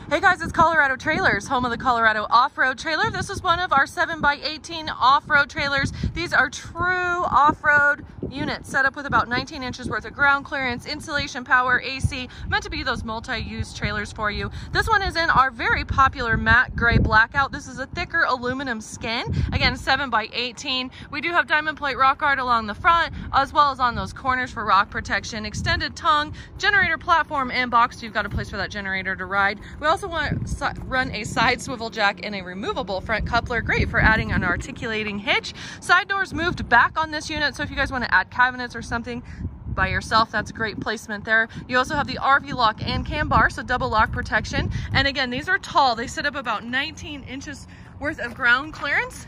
Hey guys, it's Colorado Trailers, home of the Colorado off-road trailer. This is one of our 7x18 off-road trailers. These are true off-road units set up with about 19 inches worth of ground clearance, insulation, power, AC, meant to be those multi-use trailers for you. This one is in our very popular matte gray Blackout. This is a thicker aluminum skin. Again, 7x18. We do have diamond plate rock art along the front, as well as on those corners for rock protection, extended tongue, generator platform, and box, so you've got a place for that generator to ride. We also want to run a side swivel jack and a removable front coupler, great for adding an articulating hitch. Side doors moved back on this unit, so if you guys want to add cabinets or something by yourself, that's a great placement there. You also have the RV lock and cam bar, so double lock protection. And again, these are tall. They sit up about 19 inches worth of ground clearance.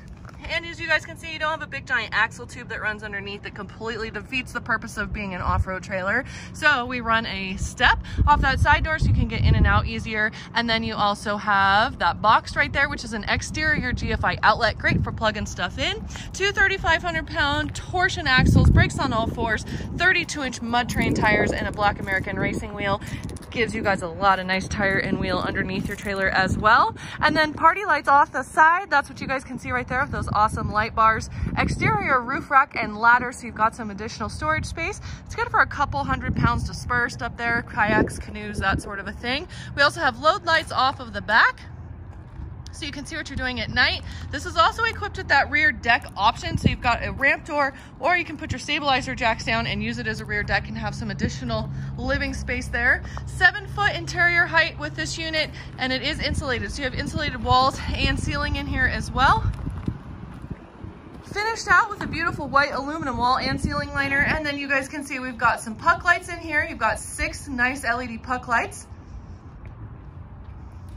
And as you guys can see, you don't have a big giant axle tube that runs underneath that completely defeats the purpose of being an off-road trailer. So we run a step off that side door so you can get in and out easier. And then you also have that box right there, which is an exterior GFI outlet, great for plugging stuff in. Two 3,500-pound torsion axles, brakes on all fours, 32-inch mud terrain tires, and a Black American racing wheel. Gives you guys a lot of nice tire and wheel underneath your trailer as well. And then party lights off the side. That's what you guys can see right there with those awesome light bars. Exterior roof rack and ladder, so you've got some additional storage space. It's good for a couple 100 pounds dispersed up there, kayaks, canoes, that sort of a thing. We also have load lights off of the back, so you can see what you're doing at night. This is also equipped with that rear deck option, so you've got a ramp door, or you can put your stabilizer jacks down and use it as a rear deck and have some additional living space there. 7-foot interior height with this unit, and it is insulated, so you have insulated walls and ceiling in here as well. Finished out with a beautiful white aluminum wall and ceiling liner, and then you guys can see we've got some puck lights in here. You've got 6 nice LED puck lights.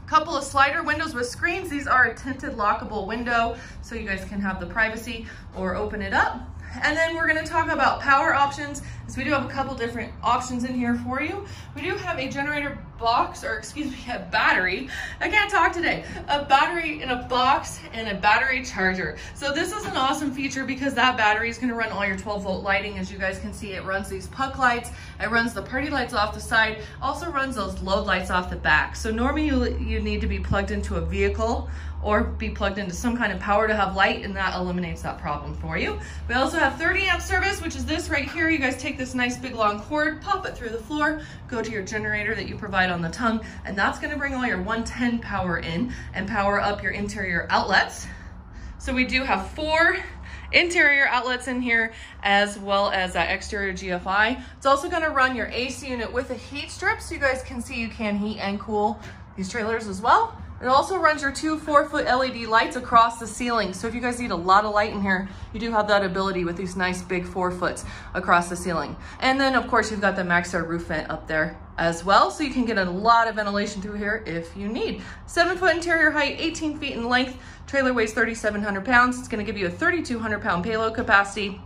Couple of slider windows with screens. These are a tinted lockable window, so you guys can have the privacy or open it up. And then we're going to talk about power options, so we do have a couple different options in here for you. We do have a generator box, or excuse me, a battery. I can't talk today. A battery in a box and a battery charger. So this is an awesome feature because that battery is going to run all your 12-volt lighting. As you guys can see, it runs these puck lights, it runs the party lights off the side, also runs those load lights off the back. So normally you need to be plugged into a vehicle or be plugged into some kind of power to have light, and that eliminates that problem for you. We also have 30 amp service, which is this right here. You guys take this nice big long cord, pop it through the floor, go to your generator that you provide on the tongue, and that's gonna bring all your 110 power in and power up your interior outlets. So we do have 4 interior outlets in here, as well as that exterior GFI. It's also gonna run your AC unit with a heat strip, so you guys can see you can heat and cool these trailers as well. It also runs your 2 4-foot LED lights across the ceiling. So if you guys need a lot of light in here, you do have that ability with these nice big 4-foots across the ceiling. And then of course you've got the maxx roof vent up there as well, so you can get a lot of ventilation through here if you need. 7-foot interior height, 18 feet in length. Trailer weighs 3,700 pounds. It's gonna give you a 3,200 pound payload capacity.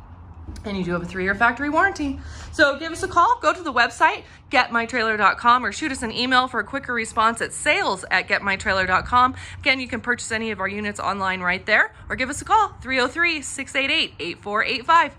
And you do have a 3-year factory warranty. So give us a call, go to the website, getmytrailer.com, or shoot us an email for a quicker response at sales@getmytrailer.com. Again, you can purchase any of our units online right there, or give us a call, 303-688-8485.